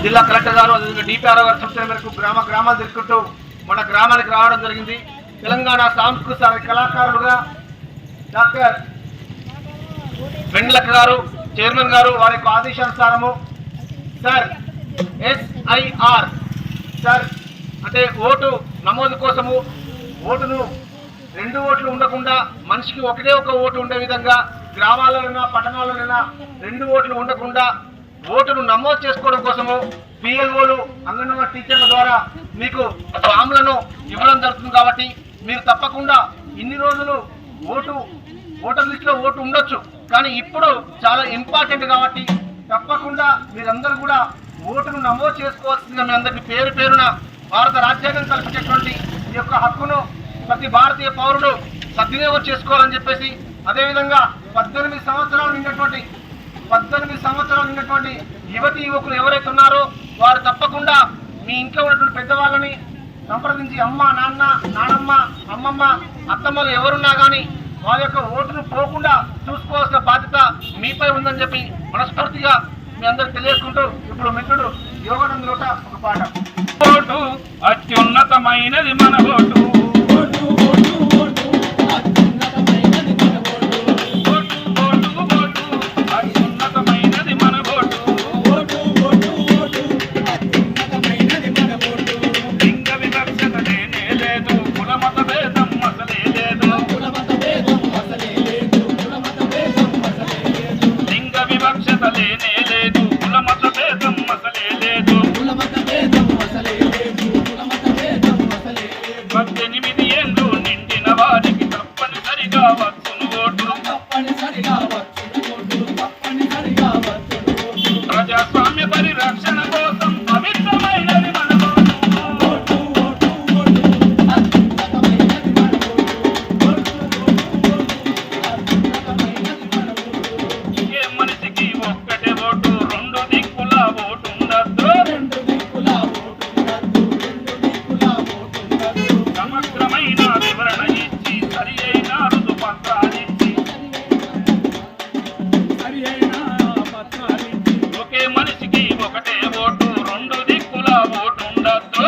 జిల్లా కలెక్టర్ గారు అదేవిధంగా డిపిఆర్ఓ గారు సూచన మేరకు గ్రామాలు తిరుగుతూ మన గ్రామానికి రావడం జరిగింది. తెలంగాణ సాంస్కృతిక కళాకారులుగా డాక్టర్ వెండ్లక్క గారు చైర్మన్ గారు వారి యొక్క ఆదేశానుసారము సార్ SIR సార్ అంటే ఓటు నమోదు కోసము ఓటును 2 ఓట్లు ఉండకుండా మనిషికి ఒకటే ఒక ఓటు ఉండే విధంగా గ్రామాలైనా పట్టణాలైనా 2 ఓట్లు ఉండకుండా ఓటును నమోదు చేసుకోవడం కోసము PLOలు అంగన్వాడీ టీచర్ల ద్వారా మీకు ఫామ్లను ఇవ్వడం జరుగుతుంది. కాబట్టి మీరు తప్పకుండా ఇన్ని రోజులు ఓటర్ లిస్టులో ఓటు ఉండొచ్చు, కానీ ఇప్పుడు చాలా ఇంపార్టెంట్ కాబట్టి తప్పకుండా మీరందరూ కూడా ఓటును నమోదు చేసుకోవాల్సిందిగా మీ అందరికీ పేరు పేరున భారత రాజ్యాంగం కల్పించేటువంటి ఈ యొక్క హక్కును ప్రతి భారతీయ పౌరుడు సద్వినియోగం చేసుకోవాలని చెప్పేసి, అదేవిధంగా 18 సంవత్సరాలు నిన్నటువంటి యువతి యువకులు ఎవరైతే ఉన్నారో వారు తప్పకుండా మీ ఇంట్లో ఉన్నటువంటి పెద్దవాళ్ళని సంప్రదించి అమ్మ నాన్న నానమ్మ అమ్మమ్మ అత్తమ్మలు ఎవరున్నా కానీ వారి యొక్క ఓటును పోకుండా చూసుకోవాల్సిన బాధ్యత మీపై ఉందని చెప్పి మనస్ఫూర్తిగా మీ అందరికి తెలియజేసుకుంటూ ఇప్పుడు మిత్రుడు యోగానంద లోట ఒక పాట. ఓటు అత్యున్నతమైనది మన ఓటు, ప్రజాస్వామ్య పరిరక్షణ కోసం పవిత్రమైనది మన ఓటు. ఏ మనిషికి ఒక్కటే ఓటు, 2 దిక్కుల ఓటు ఉండద్దు. సమగ్రమైన వివరణ ఇచ్చి సరి అయిన రుజుపత్రాలిచ్చి ఒకే మనిషికి ఒకటే ఓటు, 2 దిక్కుల ఓటు ఉండద్దు.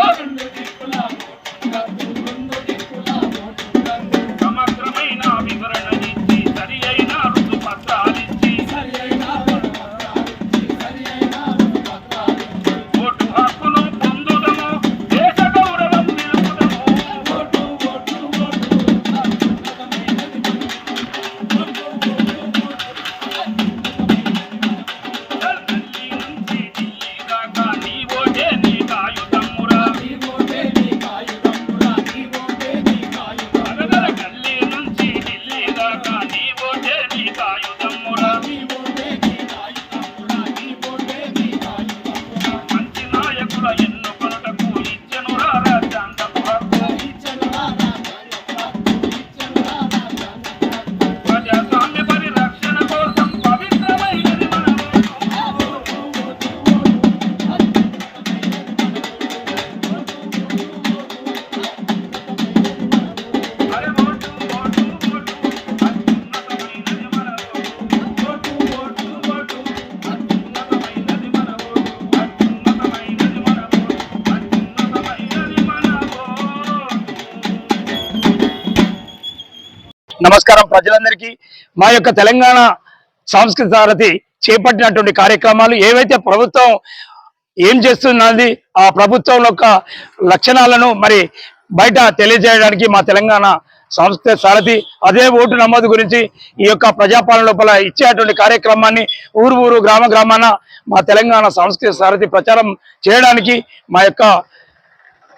సమగ్రమైన వివరణ ఇచ్చి సరి అయిన రుజుపత్రాలిచ్చి ఓటు హక్కును పొందుదము, దేశ గౌరవం నిలుపుదము. గల్లీ నుంచి ఢిల్లీ దాకా నీ ఓటే నీకు ఆయుధమురా. అగగల గల్లీ నుంచి ఢిల్లీ దాకా నీ ఓటే నీకు ఆయుధమురా. మంచి నాయకుల ఎన్నుకొనుటకు ఇచ్చెనురా రాజ్యాంగపు హక్కు. ప్రజాస్వామ్య పరిరక్షణ కోసం పవిత్రమైనది మన ఓటు. అరే ఓటు ఓటు ఓటు అత్యున్నతమైనది మన ఓటు. ఓటు ఓటు ఓటు అత్యున్నతమైనది మన ఓటు. అత్యున్నతమైనది మన ఓటు. అత్యున్నతమైనది మన ఓటు. నమస్కారం ప్రజలందరికీ. మా యొక్క తెలంగాణ సాంస్కృతిక సారథి చేపట్టినటువంటి కార్యక్రమాలు ఏవైతే ప్రభుత్వం ఏం చేస్తున్నది ఆ ప్రభుత్వం యొక్క లక్షణాలను మరి బయట తెలియజేయడానికి మా తెలంగాణ సాంస్కృతిక సారథి అదే ఓటు నమోదు గురించి ఈ యొక్క ప్రజాపాలన లోపల ఇచ్చేటువంటి కార్యక్రమాన్ని ఊరు గ్రామాన మా తెలంగాణ సాంస్కృతిక సారథి ప్రచారం చేయడానికి మా యొక్క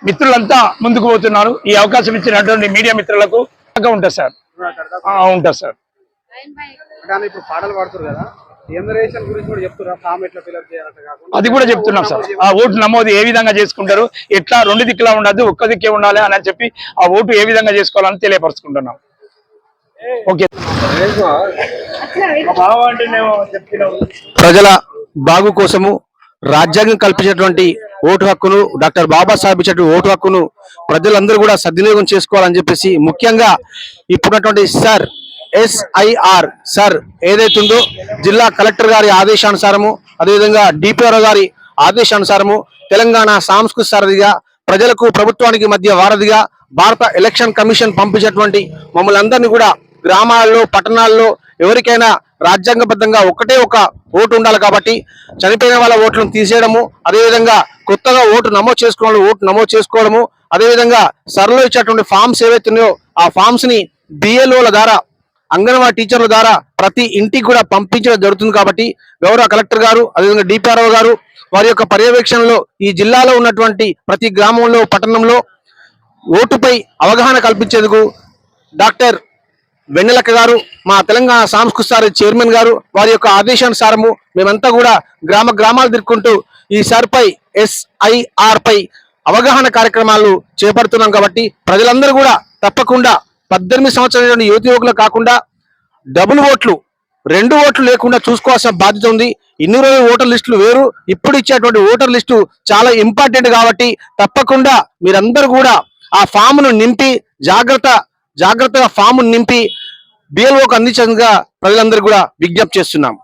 మిత్రులంతా ముందుకు పోతున్నారు. ఈ అవకాశం ఇచ్చినటువంటి మీడియా మిత్రులకు ఉంటుంది సార్. ఉంటుంది సార్. ఇప్పుడు పాటలు పాడుతారు కదా, ఎమరేషన్ గురించి కూడా చెప్తున్నా, ఫామ్ ఎట్లా ఫిల్అప్ చేయాలంటే కాకుండా అది కూడా చెప్తున్నాం సార్. ఆ ఓటు నమోదు ఏ విధంగా చేసుకుంటారు, ఎట్లా 2 దిక్కులా ఉండద్దు, ఒక్క దిక్కే ఉండాలి అని చెప్పి ఆ ఓటు ఏ విధంగా చేసుకోవాలని తెలియపరుచుకుంటున్నాం. ఓకే. ప్రజల బాగు కోసము రాజ్యాంగం కల్పించినటువంటి ఓటు హక్కును, డాక్టర్ బాబాసాహెబ్ ఇచ్చినటువంటి ఓటు హక్కును ప్రజలందరూ కూడా సద్వినియోగం చేసుకోవాలని చెప్పేసి ముఖ్యంగా ఇప్పుడున్నటువంటి సార్ SIR సార్ ఏదైతుందో జిల్లా కలెక్టర్ గారి ఆదేశానుసారము, అదేవిధంగా డిపిఆర్ఓ గారి ఆదేశానుసారము తెలంగాణ సాంస్కృతిక సారథిగా ప్రజలకు ప్రభుత్వానికి మధ్య వారధిగా భారత ఎలక్షన్ కమిషన్ పంపించేటువంటి మమ్మల్ని అందరినీ కూడా గ్రామాల్లో పట్టణాల్లో ఎవరికైనా రాజ్యాంగబద్ధంగా ఒకటే ఒక ఓటు ఉండాలి కాబట్టి చనిపోయిన వాళ్ళ ఓట్లను తీసేయడము, అదేవిధంగా కొత్తగా ఓటు నమోదు చేసుకోవడం, ఓటు నమోదు చేసుకోవడము, అదేవిధంగా సర్లో ఇచ్చేటువంటి ఫామ్స్ ఏవైతే ఉన్నాయో ఆ ఫామ్స్ ని బిఎల్ఓల ద్వారా, అంగన్వాడీ టీచర్ల ద్వారా ప్రతి ఇంటికి కూడా పంపించడం జరుగుతుంది. కాబట్టి గౌరవ కలెక్టర్ గారు, అదేవిధంగా డిపిఆర్ఓ గారు వారి యొక్క పర్యవేక్షణలో ఈ జిల్లాలో ఉన్నటువంటి ప్రతి గ్రామంలో పట్టణంలో ఓటుపై అవగాహన కల్పించేందుకు డాక్టర్ వెన్నెలక్క గారు, మా తెలంగాణ సాంస్కృతిక సారథి చైర్మన్ గారు వారి యొక్క ఆదేశానుసారము మేమంతా కూడా గ్రామాలు తిరుక్కుంటూ ఈ సర్పై SIR పై అవగాహన కార్యక్రమాలు చేపడుతున్నాం. కాబట్టి ప్రజలందరూ కూడా తప్పకుండా 18 సంవత్సరాల యువకులు కాకుండా డబుల్ ఓట్లు, 2 ఓట్లు లేకుండా చూసుకోవాల్సిన బాధ్యత ఉంది. ఇన్ని రోజులు ఓటర్ లిస్టులు వేరు, ఇప్పుడు ఇచ్చేటువంటి ఓటర్ లిస్టు చాలా ఇంపార్టెంట్. కాబట్టి తప్పకుండా మీరందరూ కూడా ఆ ఫామ్ను నింపి జాగ్రత్తగా ఫామ్ నింపి బిఎల్ఓకి అందించగా ప్రజలందరూ కూడా విజ్ఞప్తి చేస్తున్నాం.